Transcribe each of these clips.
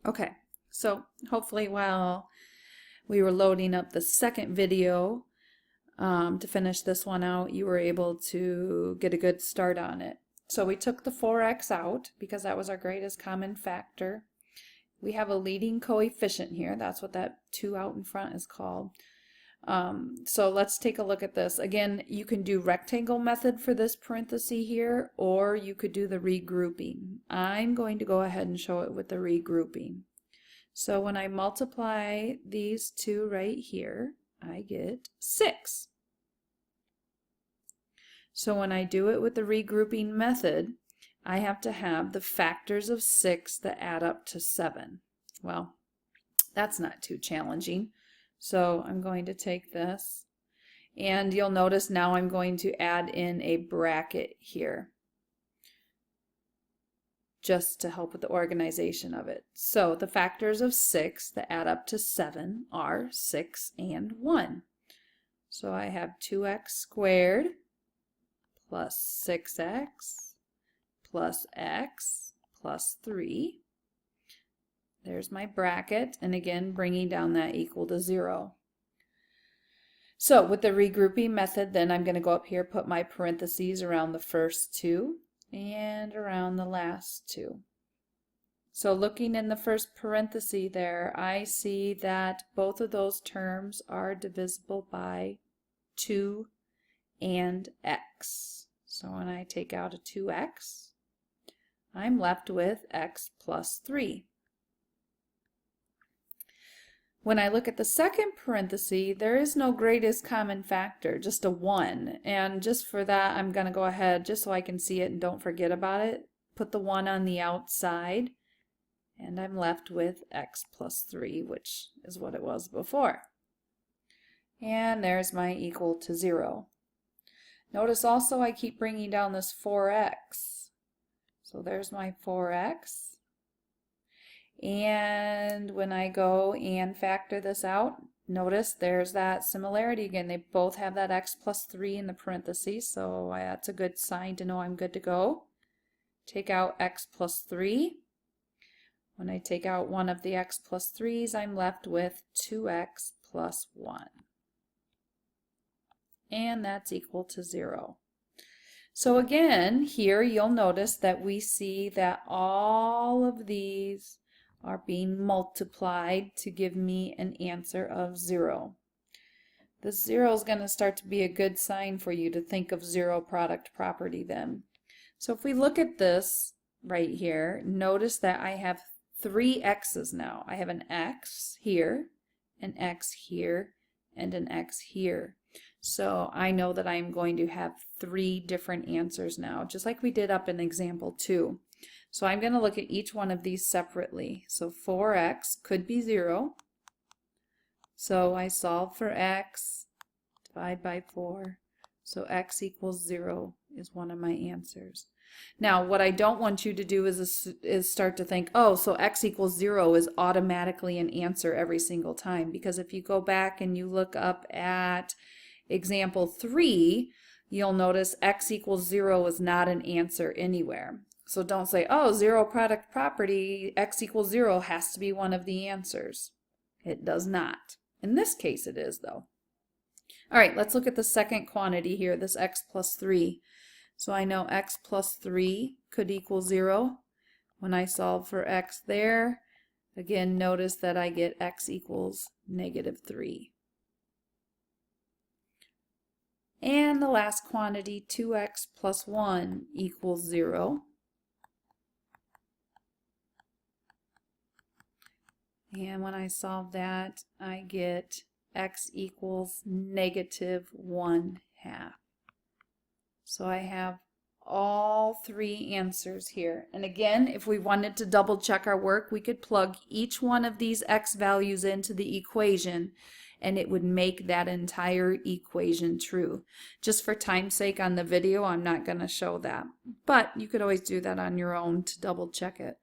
Okay, so hopefully while we were loading up the second video to finish this one out, you were able to get a good start on it. So we took the 4x out because that was our greatest common factor. We have a leading coefficient here. That's what that 2 out in front is called. So let's take a look at this. Again, you can do rectangle method for this parenthesis here, or you could do the regrouping. I'm going to go ahead and show it with the regrouping. So when I multiply these two right here, I get 6. So when I do it with the regrouping method, I have to have the factors of 6 that add up to 7. Well, that's not too challenging. So I'm going to take this, and you'll notice now I'm going to add in a bracket here just to help with the organization of it. So the factors of 6 that add up to 7 are 6 and 1. So I have 2x squared plus 6x plus x plus 3. There's my bracket, and again bringing down that equal to 0. So with the regrouping method, then I'm going to go up here, put my parentheses around the first two and around the last two. So looking in the first parenthesis there, I see that both of those terms are divisible by 2 and x. So when I take out a 2x, I'm left with x plus 3. When I look at the second parenthesis, there is no greatest common factor, just a 1. And just for that, I'm going to go ahead, just so I can see it and don't forget about it, put the 1 on the outside, and I'm left with x plus 3, which is what it was before. And there's my equal to 0. Notice also I keep bringing down this 4x. So there's my 4x. And when I go and factor this out, notice there's that similarity again. They both have that x plus 3 in the parentheses, so that's a good sign to know I'm good to go. Take out x plus 3. When I take out one of the x plus 3's, I'm left with 2x plus 1. And that's equal to 0. So again, here you'll notice that we see that all of these are being multiplied to give me an answer of 0. The 0 is going to start to be a good sign for you to think of zero product property then. So if we look at this right here, notice that I have 3 x's now. I have an x here, an x here, and an x here. So I know that I'm going to have 3 different answers now, just like we did up in example 2. So I'm going to look at each one of these separately. So 4x could be 0. So I solve for x, divide by 4. So x equals 0 is one of my answers. Now what I don't want you to do is start to think, oh, so x equals 0 is automatically an answer every single time. Because if you go back and you look up at example 3, you'll notice x equals 0 is not an answer anywhere. So don't say, oh, zero product property, x equals 0 has to be one of the answers. It does not. In this case it is though. All right, let's look at the second quantity here, this x plus 3. So I know x plus 3 could equal 0. When I solve for x there, again notice that I get x equals -3. And the last quantity, 2x plus 1 equals 0. And when I solve that, I get x equals -1/2. So I have all 3 answers here. And again, if we wanted to double check our work, we could plug each one of these x values into the equation, and it would make that entire equation true. Just for time's sake on the video, I'm not going to show that. But you could always do that on your own to double check it.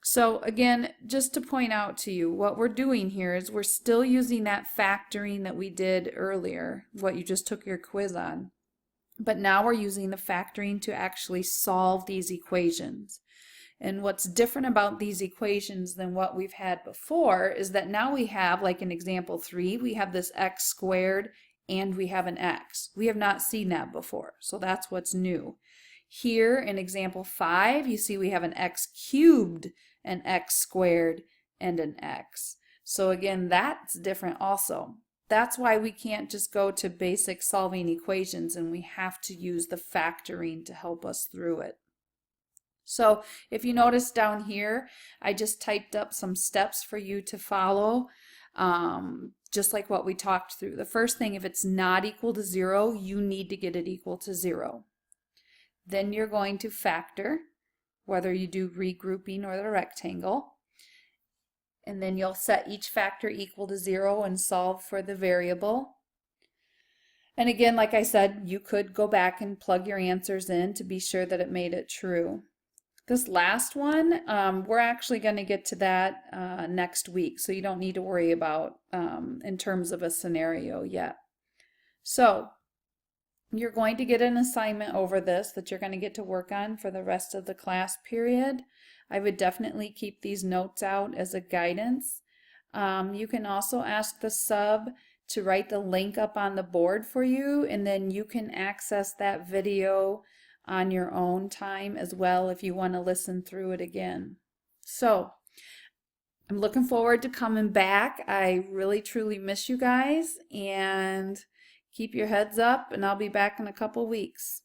So again, just to point out to you, what we're doing here is we're still using that factoring that we did earlier, what you just took your quiz on. But now we're using the factoring to actually solve these equations. And what's different about these equations than what we've had before is that now we have, like in example 3, we have this x squared and we have an x. We have not seen that before, so that's what's new. Here in example 5, you see we have an x cubed, an x squared, and an x. So again, that's different also. That's why we can't just go to basic solving equations, and we have to use the factoring to help us through it. So if you notice down here, I just typed up some steps for you to follow, just like what we talked through. The first thing, if it's not equal to 0, you need to get it equal to 0. Then you're going to factor, whether you do regrouping or the rectangle. And then you'll set each factor equal to 0 and solve for the variable. And again, like I said, you could go back and plug your answers in to be sure that it made it true. This last one, we're actually going to get to that next week, so you don't need to worry about in terms of a scenario yet. So you're going to get an assignment over this that you're going to get to work on for the rest of the class period. I would definitely keep these notes out as a guidance. You can also ask the sub to write the link up on the board for you, and then you can access that video on your own time as well if you want to listen through it again. So I'm looking forward to coming back. I really truly miss you guys, and keep your heads up, and I'll be back in a couple weeks.